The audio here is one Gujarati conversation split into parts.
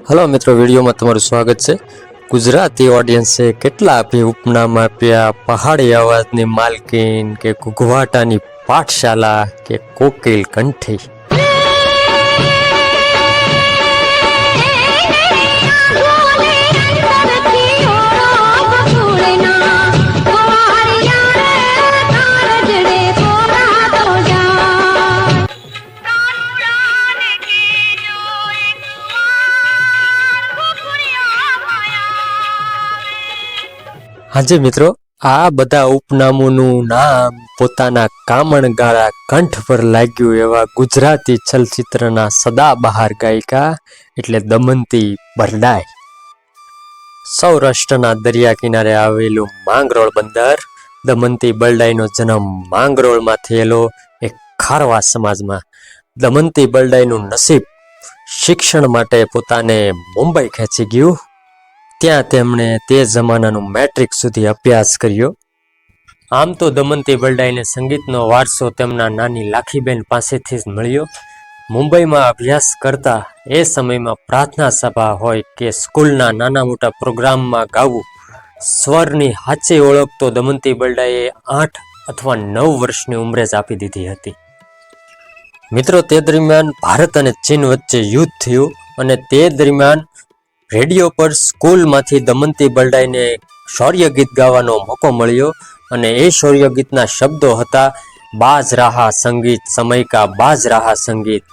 હલો મિત્રો, વિડીયોમાં તમારું સ્વાગત છે। ગુજરાતી ઓડિયન્સે કેટલા ઉપનામ આપ્યા, પહાડી અવાજની માલકીન કે ઘૂઘવાટાની પાઠશાલા કે કોકિલ કંઠી। હાજી મિત્રો, આ બધા ઉપનામોનું નામ પોતાના કામણગાળા કંઠ પર લાગ્યું એવા ગુજરાતી ચલચિત્રના સદાબહાર ગાયિકા એટલે દમંતી બરડાઈ। સૌરાષ્ટ્રના દરિયા કિનારે આવેલું માંગરોળ બંદર। દમંતી બરડાઈનો જન્મ માંગરોળમાં થયેલો એક ખારવા સમાજમાં। દમંતી બરડાઈનું નસીબ શિક્ષણ માટે પોતાને મુંબઈ ખેંચી ગયું। ત્યાં તેમણે તે જમાનાનું મેટ્રિક સુધી અભ્યાસ કર્યો। આમ તો દમંતી બરડાઈને સંગીતનો વારસો તેમના નાની લાખીબેન પાસેથી જ મળ્યો। મુંબઈમાં અભ્યાસ કરતા એ સમયમાં પ્રાર્થના સભા હોય કે સ્કૂલના નાના મોટા પ્રોગ્રામમાં ગાવું, સ્વરની સાચી ઓળખ તો દમંતી બરડાઈએ 8 અથવા 9 વર્ષની ઉંમરે જ આપી દીધી હતી। મિત્રો, તે દરમિયાન ભારત અને ચીન વચ્ચે યુદ્ધ થયું અને તે દરમિયાન રેડિયો પર સ્કૂલમાંથી દમંતી બરડાઈને શૌર્ય ગીત ગાવાનો મોકો મળ્યો અને એ શૌર્ય ગીતના શબ્દો હતા, બાજ રાહા સંગીત સમય કા બાજ રાહા સંગીત।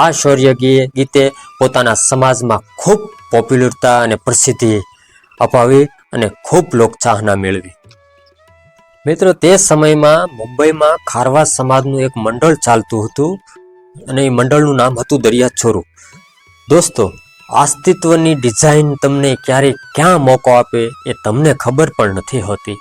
આ શૌર્ય ગીતે પોતાના સમાજમાં ખૂબ પોપ્યુલરતા અને પ્રસિદ્ધિ અપાવી અને ખૂબ લોકચાહના મેળવી। મિત્રો, તે સમયમાં મુંબઈમાં ખારવા સમાજનું એક મંડળ ચાલતું હતું અને એ મંડળનું નામ હતું દરિયા ચોરું। દોસ્તો, અસ્તિત્વની ડિઝાઇન તમને ક્યારે ક્યાં મોકો આપે એ તમને ખબર પણ નથી હોતી।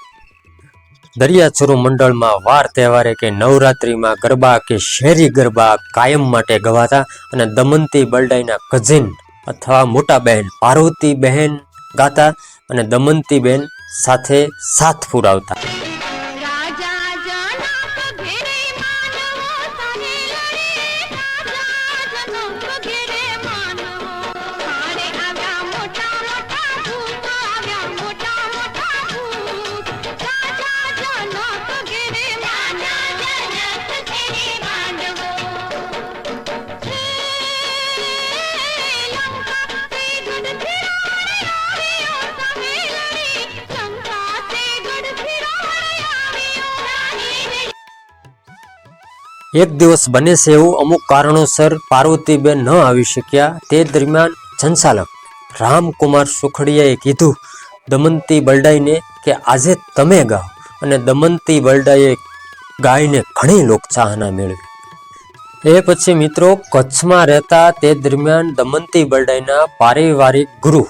દરિયા ચોરું મંડળમાં વાર તહેવારે કે નવરાત્રિમાં ગરબા કે શહેરી ગરબા કાયમ માટે ગવાતા અને દમંતી બરડાઈના કઝિન અથવા મોટા બહેન પાર્વતી બહેન ગાતા અને દમંતી બહેન સાથે સાથ પુરાવતા। એક દિવસ બને છે એવું, અમુક કારણોસર પાર્વતીબેન ન આવી શક્યા। તે દરમિયાન સંચાલક રામકુમાર સુખડિયાએ કીધું દમંતી બરડાઈને કે આજે તમે ગાઓ અને દમંતી બરડાઈએ ગાઈને ઘણી લોકચાહના મેળવી। એ પછી મિત્રો, કચ્છમાં રહેતા તે દરમિયાન દમંતી બરડાઈના પારિવારિક ગુરુ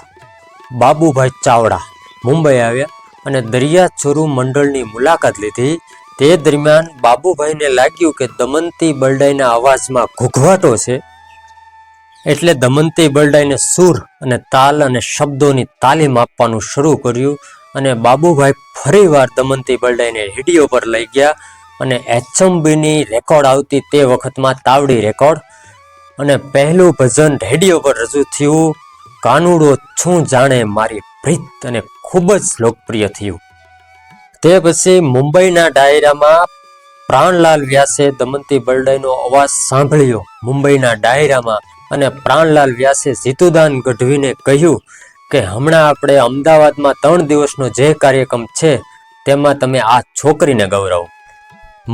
બાબુભાઈ ચાવડા મુંબઈ આવ્યા અને દરિયા ચોરું મંડળની મુલાકાત લીધી। તે દરમિયાન બાબુભાઈને લાગ્યું કે દમંતી બરડાઈના અવાજમાં ઘૂઘવાટો છે, એટલે દમંતી બરડાઈને સૂર અને તાલ અને શબ્દોની તાલીમ આપવાનું શરૂ કર્યું અને બાબુભાઈ ફરીવાર દમંતી બરડાઈને રેડિયો પર લઈ ગયા અને HMBની રેકોર્ડ આવતી તે વખતમાં તાવડી રેકોર્ડ અને પહેલું ભજન રેડિયો પર રજૂ થયું, કાનુડો છું જાણે મારી પ્રીત, અને ખૂબ જ લોકપ્રિય થયું। તે પછી મુંબઈના ડાયરામાં પ્રાણલાલ વ્યાસે દમંતી બરડાઈનો અવાજ સાંભળ્યો મુંબઈના ડાયરામાં અને પ્રાણલાલ વ્યાસે જીતુદાન ગઢવીને કહ્યું કે હમણાં આપણે અમદાવાદમાં 3 દિવસનો જે કાર્યક્રમ છે તેમાં તમે આ છોકરીને ગૌરવો।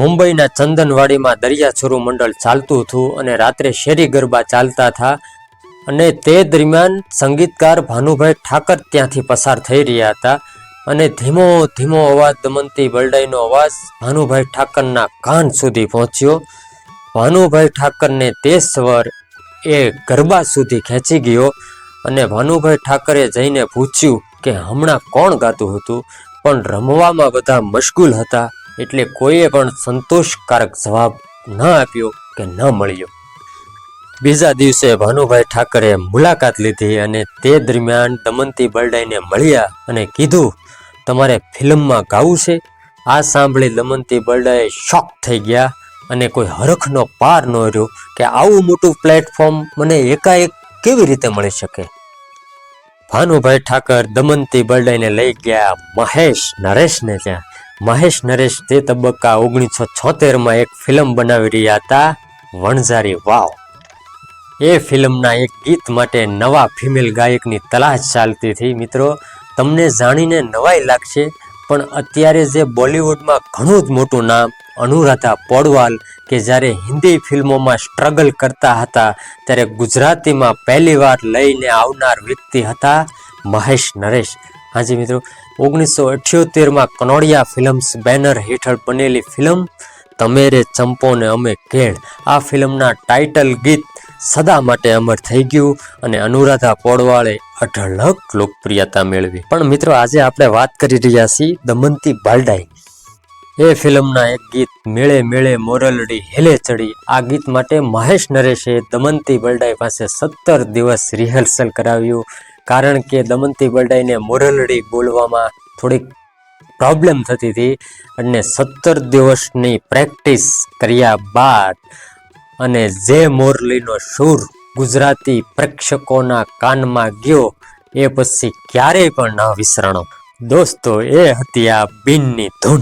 મુંબઈના ચંદનવાડીમાં દરિયા ચોરું મંડળ ચાલતું હતું અને રાત્રે શેરી ગરબા ચાલતા હતા અને તે દરમિયાન સંગીતકાર ભાનુભાઈ ઠાકર ત્યાંથી પસાર થઈ રહ્યા હતા અને ધીમો ધીમો અવાજ દમંતી બરડાઈનો અવાજ ભાનુભાઈ ઠાકરના કાન સુધી પહોંચ્યો। ભાનુભાઈ ઠાકરને તે સ્વર એ ગરબા સુધી ખેંચી ગયો અને ભાનુભાઈ ઠાકરે જઈને પૂછ્યું કે હમણાં કોણ ગાતું હતું, પણ રમવામાં બધા મશગુલ હતા એટલે કોઈએ પણ સંતોષકારક જવાબ ન આપ્યો કે ન મળ્યો। બીજા દિવસે ભાનુભાઈ ઠાકરે મુલાકાત લીધી અને તે દરમિયાન દમંતી બરડાઈને મળ્યા અને કીધું તમારે ફિલ્મમાં ગાવું છે। આ સાંભળી દમંતી બરડાઈ શોક થઈ ગયા અને કોઈ હરખનો પાર ન રહ્યો કે આવું મોટું પ્લેટફોર્મ મને એકાએક કેવી રીતે મળી શકે। ભાનુભાઈ ઠાકર દમંતી બરડાઈને લઈ ગયા મહેશ નરેશને ત્યાં. મહેશ નરેશ તે તબક્કા 1976માં એક ફિલ્મ બનાવી રહ્યા હતા, વણઝારી વાવ. એ ફિલ્મના એક ગીત માટે નવા ફિમેલ ગાયકની તલાશ ચાલતી હતી. મિત્રો, તમને જાણીને નવાઈ લાગશે, પણ અત્યારે જે બોલિવૂડમાં ઘણું જ મોટું નામ અનુરાધા પૌડવાલ, કે જ્યારે હિન્દી ફિલ્મોમાં સ્ટ્રગલ કરતા હતા ત્યારે ગુજરાતીમાં પહેલીવાર લઈને આવનાર વ્યક્તિ હતા મહેશ નરેશ. હાજી મિત્રો, 1978માં કનોડિયા ફિલ્મ્સ બેનર હેઠળ બનેલી ફિલ્મ તમે રે ચંપો ને અમે કેળ, આ ફિલ્મના ટાઇટલ ગીત સદા માટે અમર થઈ ગયું અને અનુરાધા પૌડવાલે અઢળક લોકપ્રિયતા મેળવી. પણ મિત્રો, આજે આપણે વાત કરી રહ્યા છીએ દમંતી બરડાઈ. એ ફિલ્મના એક ગીત મેળે મેળે મોરલડી હેલે ચડી, આ ગીત માટે મહેશ નરેશે દમંતી બરડાઈ પાસે 17 દિવસ રિહર્સલ કરાવ્યું. કારણ કે દમંતી બરડાઈને મોરલડી બોલવામાં થોડીક પ્રોબ્લેમ થતી હતી અને 17 દિવસની પ્રેક્ટિસ કર્યા બાદ અને જે મોરલીનો સૂર ગુજરાતી પ્રેક્ષકોના કાનમાં ગયો એ પછી ક્યારેય પણ ન વિસરણો. દોસ્તો, એ હતી આ બીનની ધૂન.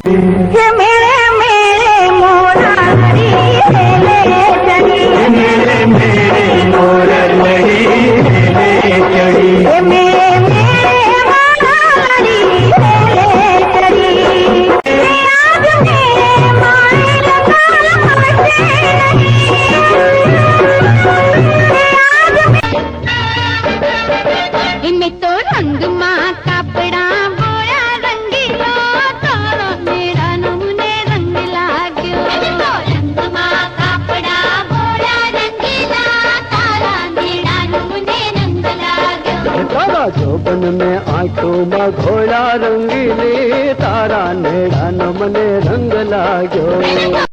જોબન में आंखों में घोड़ा रंगीले तारा नेड़ा મને રંગ લાગ્યો.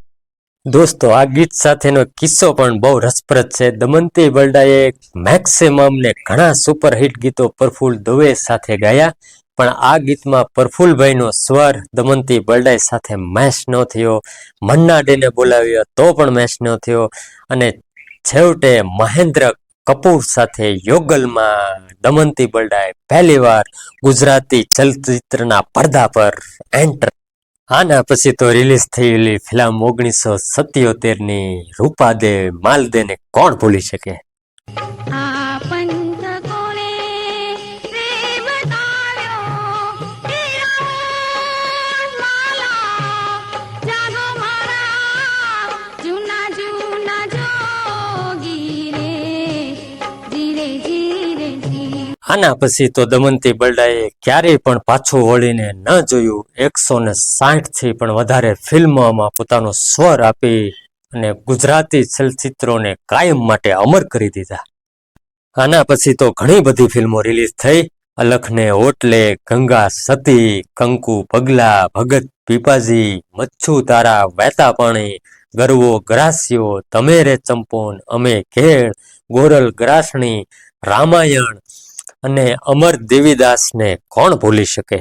દોસ્તો, આ ગીત સાથેનો કિસ્સો પણ બહુ રસપ્રદ છે. દમંતી બરડાએ મેક્સિમમ ને ઘણા સુપરહિટ ગીતો પ્રફુલ દવે સાથે ગાયા, પણ આ ગીતમાં પ્રફુલભાઈનો સ્વર દમંતી બરડાઈ સાથે મેચ ન થયો. મન્ના ડેને બોલાવ્યો તો પણ મેચ ન થયો અને છેવટે મહેન્દ્ર કપૂર સાથે યોગલમાં દમંતી બરડાઈ પહેલીવાર ગુજરાતી ચલચિત્રના પડદા પર એન્ટર. આના પછી તો રિલીઝ થયેલી ફિલ્મ 1977ની રૂપાદે માલદેને કોણ ભૂલી શકે. આના પછી તો દમંતી બરડાએ ક્યારેય પણ પાછું વળીને ન જોયું. 160 થી પણ વધારે ફિલ્મોમાં પોતાનો સ્વર આપી અને ગુજરાતી ચલચિત્રોને કાયમ માટે અમર કરી દીધા. આના પછી તો ઘણી બધી ફિલ્મો રિલીઝ થઈ. અલખને ઓટલે, ગંગા સતી, કંકુ પગલા, ભગત પીપાજી, મચ્છુ તારા, વહેતા પાણી, ગરવો ગ્રાસ્યો, તમે રે ચંપોન, અમે કેળ, ગોરલ ગ્રાસણી, રામાયણ અને અમર દેવીદાસને કોણ ભૂલી શકે.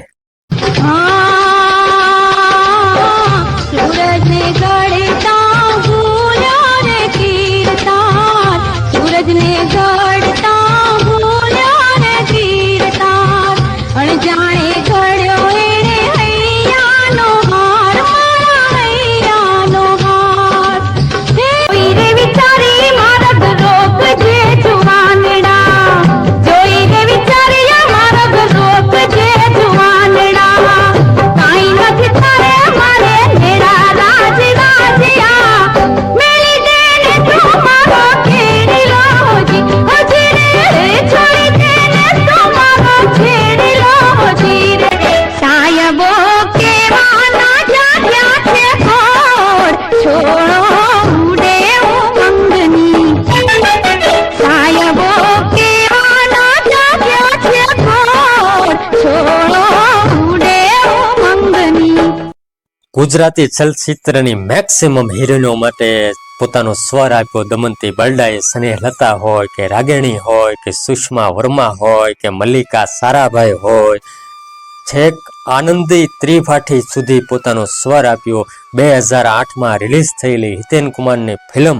ગુજરાતી ચલચિત્રની મેક્સિમમ હિરોઈનો માટે પોતાનો સ્વર આપ્યો દમંતી બરડાએ. સ્નેહલતા હોય કે રાગિણી હોય કે સુષ્મા વર્મા હોય કે મલ્લિકા સારાભાઈ હોય, છેક આનંદી ત્રિપાઠી સુધી પોતાનો સ્વર આપ્યો. 2008માં રિલીઝ થયેલી હિતેન કુમારની ફિલ્મ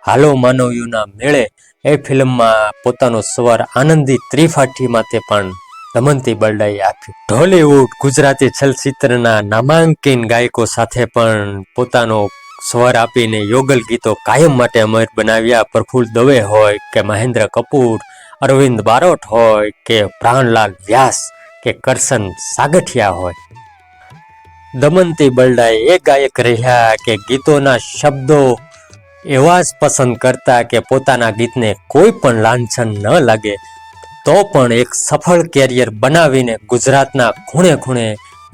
હાલો માનવીઓના મેળે, એ ફિલ્મમાં પોતાનો સ્વર આનંદી ત્રિપાઠી માટે પણ દમંતી બરડાઈએ આપ્યું. ઢોલીવુડ ગુજરાતી ચલચિત્રના નામાંકિત ગાયકો સાથે પણ પોતાનો સ્વર આપીને યોગલ ગીતો કાયમ માટે અમર બનાવ્યા. પ્રફુલ્લ દવે હોય કે મહેન્દ્ર કપૂર, અરવિંદ બારોટ હોય કે પ્રાણલાલ વ્યાસ કે કરશન સાગઠિયા હોય, દમંતી બરડાએ એ ગાયક રહ્યા કે ગીતોના શબ્દો એવા જ પસંદ કરતા કે પોતાના ગીતને કોઈ પણ લાંછન ન લાગે તો પણ એક સફળ કેરિયર બનાવીને ગુજરાતના ખૂણે ખૂણે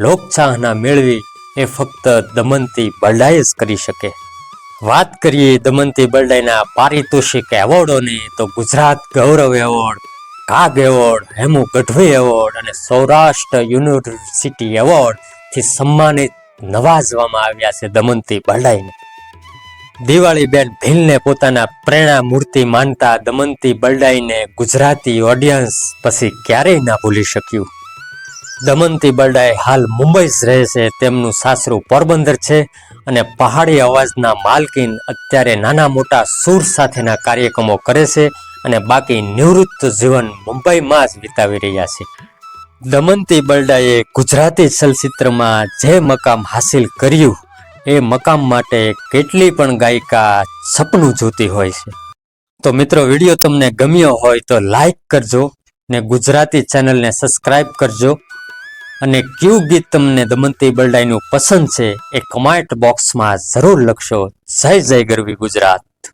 લોકચાહના મેળવી એ ફક્ત દમંતી બરડાએ જ કરી શકે. વાત કરીએ દમંતી બરડાઈના પારિતોષિક એવોર્ડોની તો Gujarat Gaurav award, Kag award, Hemu Gadhvi award અને સૌરાષ્ટ્ર યુનિવર્સિટી એવોર્ડથી સન્માનિત નવાજવામાં આવ્યા છે દમંતી બરડાઈને. દિવાળીબેન ભીલને પોતાના પ્રેરણા મૂર્તિ માનતા દમંતી બરડાઈને ગુજરાતી ઓડિયન્સ પછી ક્યારેય ના ભૂલી શક્યું. દમંતી બરડાઈ હાલ મુંબઈ જ રહે છે. તેમનું સાસરું પોરબંદર છે અને પહાડી અવાજના માલકીન અત્યારે નાના મોટા સૂર સાથેના કાર્યક્રમો કરે છે અને બાકી નિવૃત્ત જીવન મુંબઈમાં જ વિતાવી રહ્યા છે. દમંતી બરડાએ ગુજરાતી ચલચિત્રમાં જે મકામ હાસિલ કર્યું એ મકામ માટે કેટલી પણ ગાયિકા સપનું જોતી હોય છે. તો મિત્રો, વિડીયો તમને ગમ્યો હોય તો લાઈક કરજો ને ગુજરાતી ચેનલને સબસ્ક્રાઈબ કરજો અને કયું ગીત તમને દમંતી બરડાઈનું પસંદ છે એ કમેન્ટ બોક્સમાં જરૂર લખશો. જય જય ગરવી ગુજરાત.